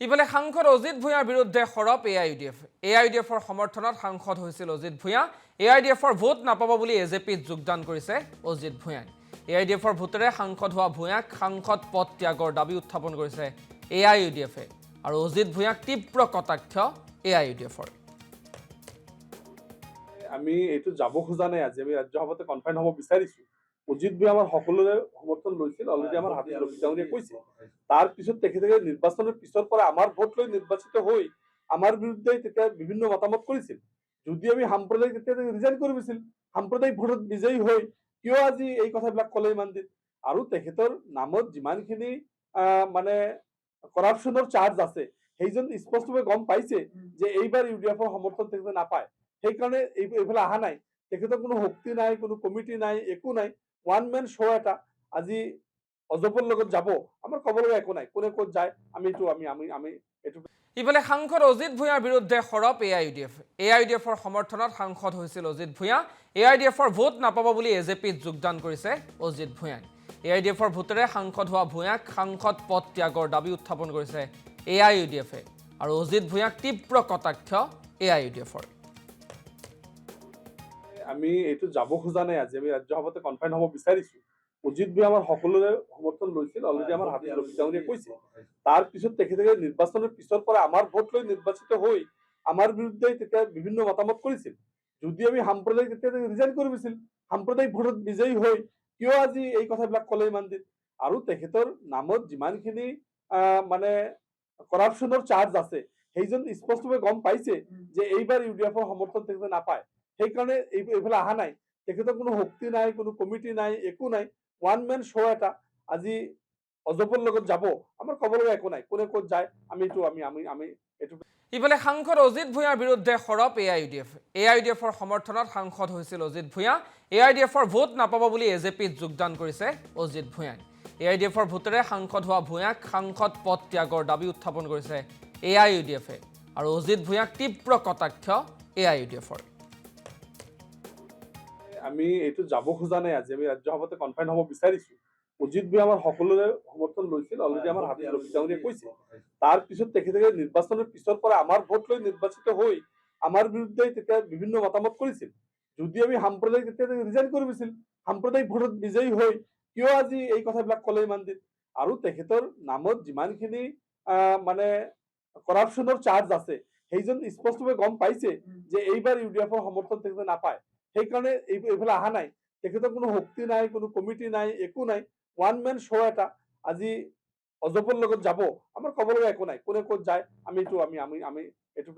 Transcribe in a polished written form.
ইফালে সাংসদ অজিত ভূঞাৰ বিৰুদ্ধে সৰব এআইইউডিএফ। এআইইউডিএফৰ সমৰ্থনত সাংসদ হৈছিল অজিত ভূঞা। এআইইউডিএফৰ ভোট নাপাব বুলি এজেপিত যোগদান কৰিছে অজিত ভূঞাই। এআইইউডিএফৰ ভোটেৰে সাংসদ হোৱা ভূঞাক সাংসদ পদ ত্যাগৰ দাবী উত্থাপন কৰিছে এআইইউডিএফে আৰু অজিত ভূঞাক তীব্ৰ কটাক্ষ এআইইউডিএফৰ। আমি এইটো যাব খোজা নাই, আজি আমি ৰাজ্য সভাতে কনফাইন হ'ব বিচাৰিছো। অজিত ভূঞা আমাৰ সকলোৰে সমৰ্থন লৈছিল, অলৰেডি আমাৰ হাবিব ৰফিক কৈছে। তাৰ পিছত তেখেতে নিৰ্বাচনৰ পিছৰ পৰা আমাৰ ভোট লৈ নিৰ্বাচিত হৈ আমাৰ বিৰুদ্ধে তেতিয়া বিভিন্ন মতামত কৰিছিল। যদি আমি সাম্প্ৰদায়িক তেতিয়া ৰিজাইন কৰিছিল, সাম্প্ৰদায়িক ভোটত বিজয়ী হৈ কিয় আজি এই কথাবিলাক ক'লে ইমান দিন? আৰু তেখেতৰ নামত যিমানখিনি মানে কৰাপশ্যনৰ চাৰ্জ আছে, সেইজন স্পষ্টভাৱে গম পাইছে যে এইবাৰ ইউডিএফৰ সমৰ্থন তেখেতে নাপায়। সেইকাৰণে এইফালে অহা নাই। তেখেতৰ কোনো শক্তি নাই, কোনো কমিটি নাই, একো নাই। ওৱান মেন শ্ব' এটা আজি অজপৰ লগত যাব, আমাৰ ক'ব লগা একো নাই। কোনে ক'ত যায় আমি এইটো। ইফালে সাংসদ অজিত ভূঞাৰ বিৰুদ্ধে সৰব এআইইউডিএফ। এআইইউডিএফৰ সমৰ্থনত সাংসদ হৈছিল অজিত ভূঞা। এআইইউডিএফৰ ভোট নাপাব বুলি এজেপিত যোগদান কৰিছে অজিত ভূঞাই। এআইইউডিএফৰ ভোটেৰে সাংসদ হোৱা ভূঞাক সাংসদ পদ ত্যাগৰ দাবী উত্থাপন কৰিছে এআইইউডিএফে আৰু অজিত ভূঞাক তীব্ৰ কটাক্ষ এআইইউডিএফৰ। আমি এইটো যাব খোজা নাই, আজি আমি ৰাজ্য সভাতে কনফাইন হ'ব বিচাৰিছো। অজিত ভূঞা আমাৰ সকলোৰে সমৰ্থন লৈছিল, অলৰেডি আমাৰ হাবিব ৰফিক কৈছে। তাৰ পিছত তেখেতে নিৰ্বাচনৰ পিছৰ পৰা আমাৰ ভোট লৈ নিৰ্বাচিত হৈ আমাৰ বিৰুদ্ধে তেতিয়া বিভিন্ন মতামত কৰিছিল। যদি আমি সাম্প্ৰদায়িক তেতিয়া ৰিজাইন কৰিছিল, সাম্প্ৰদায়িক ভোটত বিজয়ী হৈ কিয় আজি এই কথাবিলাক ক'লে ইমান দিন? আৰু তেখেতৰ নামত যিমানখিনি মানে কৰাপশ্যনৰ চাৰ্জ আছে, সেইজন স্পষ্টভাৱে গম পাইছে যে এইবাৰ ইউডিএফৰ সমৰ্থন তেখেতে নাপায়। সেইকাৰণে এইফালে অহা নাই। তেখেতৰ কোনো শক্তি নাই, কোনো কমিটি নাই, একো নাই। ওৱান মেন শ্ব' এটা আজি অজপৰ লগত যাব, আমাৰ ক'ব লগা একো নাই। কোনে ক'ত যায় আমি এইটো। ইফালে সাংসদ অজিত ভূঞাৰ বিৰুদ্ধে সৰব এআইইউডিএফ। এআইইউডিএফৰ সমৰ্থনত সাংসদ হৈছিল অজিত ভূঞা। এআইইউডিএফৰ ভোট নাপাব বুলি এজেপিত যোগদান কৰিছে অজিত ভূঞাই। এআইইউডিএফৰ ভোটেৰে সাংসদ হোৱা ভূঞাক সাংসদ পদ ত্যাগৰ দাবী উত্থাপন কৰিছে এআইইউডিএফে আৰু অজিত ভূঞাক তীব্ৰ কটাক্ষ এআইইউডিএফৰ। আমি এইটো যাব খোজা নাই, আজি আমি ৰাজ্য সভাতে কনফাইন হ'ব বিচাৰিছো। অজিত ভূঞা আমাৰ সকলোৰে সমৰ্থন লৈছিল, অলৰেডি আমাৰ হাবিব ৰফিক কৈছে। তাৰ পিছত তেখেতে নিৰ্বাচনৰ পিছৰ পৰা আমাৰ ভোট লৈ নিৰ্বাচিত হৈ আমাৰ বিৰুদ্ধে তেতিয়া বিভিন্ন মতামত কৰিছিল। যদি আমি সাম্প্ৰদায়িক তেতিয়া ৰিজাইন কৰিছিল, সাম্প্ৰদায়িক ভোটত বিজয়ী হৈ কিয় আজি এই কথাবিলাক ক'লে ইমান দিন? আৰু তেখেতৰ নামত যিমানখিনি মানে কৰাপশ্যনৰ চাৰ্জ আছে, সেইজন স্পষ্টভাৱে গম পাইছে যে এইবাৰ ইউডিএফৰ সমৰ্থন তেখেতে নাপায়। সেইকাৰণে এইফালে অহা নাই। তেখেতৰ কোনো শক্তি নাই, কোনো কমিটি নাই, একো নাই। ওৱান মেন শ্ব' এটা আজি অজপৰ লগত যাব, আমাৰ ক'ব লগা একো নাই। কোনে ক'ত যায় আমি এইটো